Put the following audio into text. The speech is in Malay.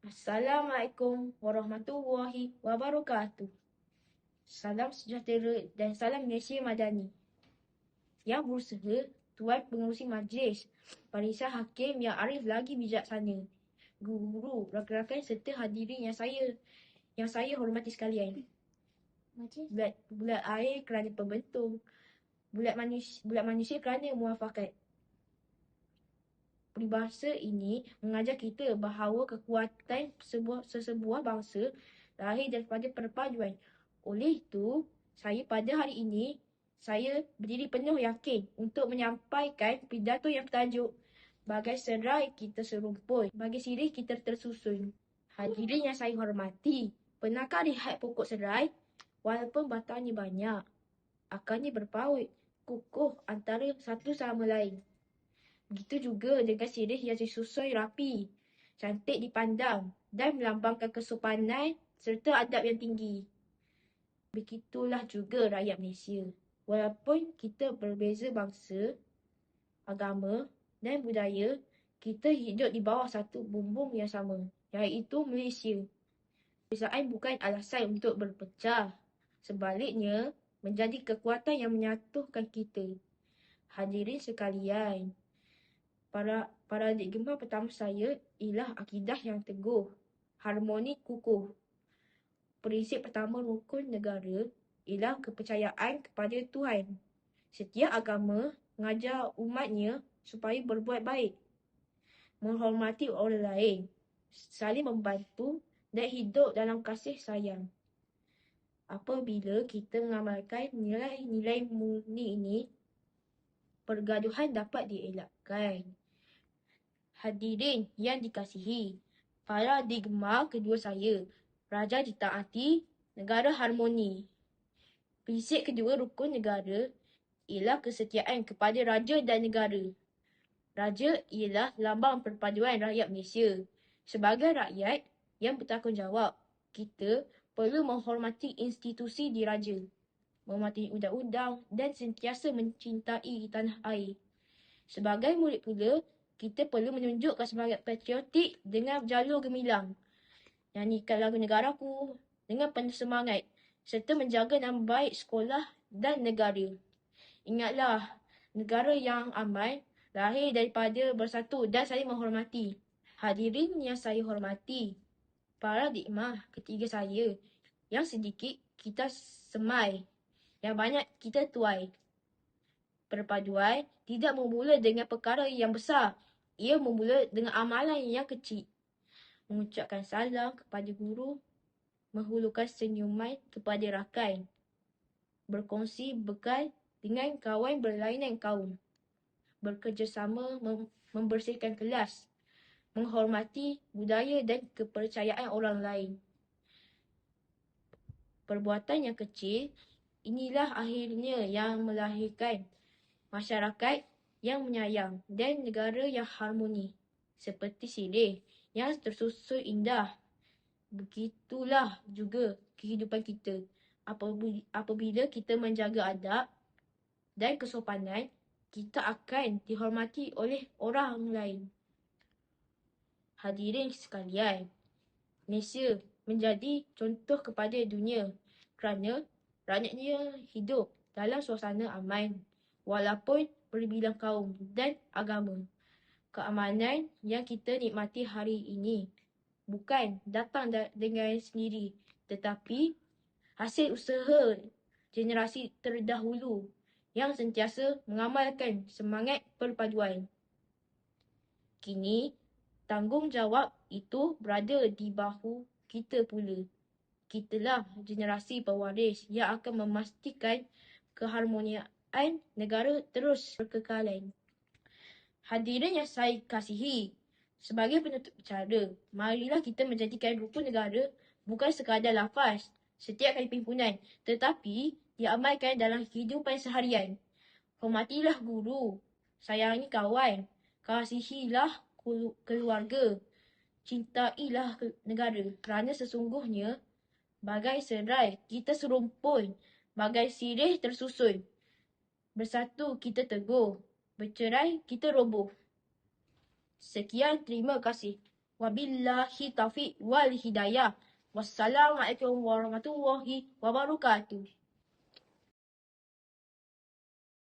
Assalamualaikum warahmatullahi wabarakatuh. Salam sejahtera dan salam Malaysia Madani. Yang berusaha, Tuan Pengerusi Majlis, Barisan Hakim yang arif lagi bijaksana, guru, rakan-rakan serta hadirin yang saya hormati sekalian. Bulat air kerana pembentuk, bulat manusia kerana muafakat. Peribahasa ini mengajar kita bahawa kekuatan sesebuah bangsa lahir daripada perpaduan. Oleh itu, pada hari ini, saya berdiri penuh yakin untuk menyampaikan pidato yang bertajuk Bagai serai kita serumpun, bagai sirih kita tersusun. Hadirin yang saya hormati, pernahkah lihat pokok serai? Walaupun batangnya banyak, akarnya berpaut, kukuh antara satu sama lain. Begitu juga dengan sirih yang disusun rapi, cantik dipandang dan melambangkan kesopanan serta adab yang tinggi. Begitulah juga rakyat Malaysia. Walaupun kita berbeza bangsa, agama dan budaya, kita hidup di bawah satu bumbung yang sama, iaitu Malaysia. Perbezaan bukan alasan untuk berpecah. Sebaliknya, menjadi kekuatan yang menyatukan kita. Hadirin sekalian, paradigma pertama saya ialah akidah yang teguh, harmoni kukuh. Prinsip pertama rukun negara ialah kepercayaan kepada Tuhan. Setiap agama mengajar umatnya supaya berbuat baik, menghormati orang lain, saling membantu dan hidup dalam kasih sayang. Apabila kita mengamalkan nilai-nilai murni ini, pergaduhan dapat dielakkan. Hadirin yang dikasihi, paradigma kedua saya, raja ditaati, negara harmoni. Prinsip kedua rukun negara ialah kesetiaan kepada raja dan negara. Raja ialah lambang perpaduan rakyat Malaysia. Sebagai rakyat yang bertanggungjawab, kita perlu menghormati institusi diraja, mematuhi undang-undang dan sentiasa mencintai tanah air. Sebagai murid pula, kita perlu menunjukkan semangat patriotik dengan jalur gemilang. Nyanyikan lagu negaraku dengan penuh semangat serta menjaga nama baik sekolah dan negara. Ingatlah, negara yang aman lahir daripada bersatu dan saling menghormati. Hadirin yang saya hormati, paradigma ketiga saya, yang sedikit kita semai, yang banyak kita tuai. Perpaduan tidak memula dengan perkara yang besar. Ia memula dengan amalan yang kecil. Mengucapkan salam kepada guru, menghulurkan senyuman kepada rakan, berkongsi bekal dengan kawan berlainan kaum, bekerjasama membersihkan kelas, menghormati budaya dan kepercayaan orang lain. Perbuatan yang kecil inilah akhirnya yang melahirkan masyarakat yang menyayang dan negara yang harmoni. Seperti sirih yang tersusun indah, begitulah juga kehidupan kita. Apabila kita menjaga adab dan kesopanan, kita akan dihormati oleh orang lain. Hadirin sekalian, Malaysia menjadi contoh kepada dunia kerana rakyatnya hidup dalam suasana aman, walaupun berbilang kaum dan agama. Keamanan yang kita nikmati hari ini bukan datang dengan sendiri, tetapi hasil usaha generasi terdahulu yang sentiasa mengamalkan semangat perpaduan. Kini, tanggungjawab itu berada di bahu kita pula. Kitalah generasi pewaris yang akan memastikan keharmonian negara terus berkekalan. Hadirin yang saya kasihi, sebagai penutup bicara, marilah kita menjadikan rukun negara bukan sekadar lafaz setiap kali perhimpunan, tetapi diamalkan dalam kehidupan seharian. Hormatilah guru, sayangi kawan, kasihilah keluarga, cintailah negara, kerana sesungguhnya bagai serai kita serumpun, bagai sirih tersusun. Bersatu kita teguh, bercerai kita roboh. Sekian, terima kasih. Wabillahi taufiq wal hidayah. Wassalamualaikum warahmatullahi wabarakatuh.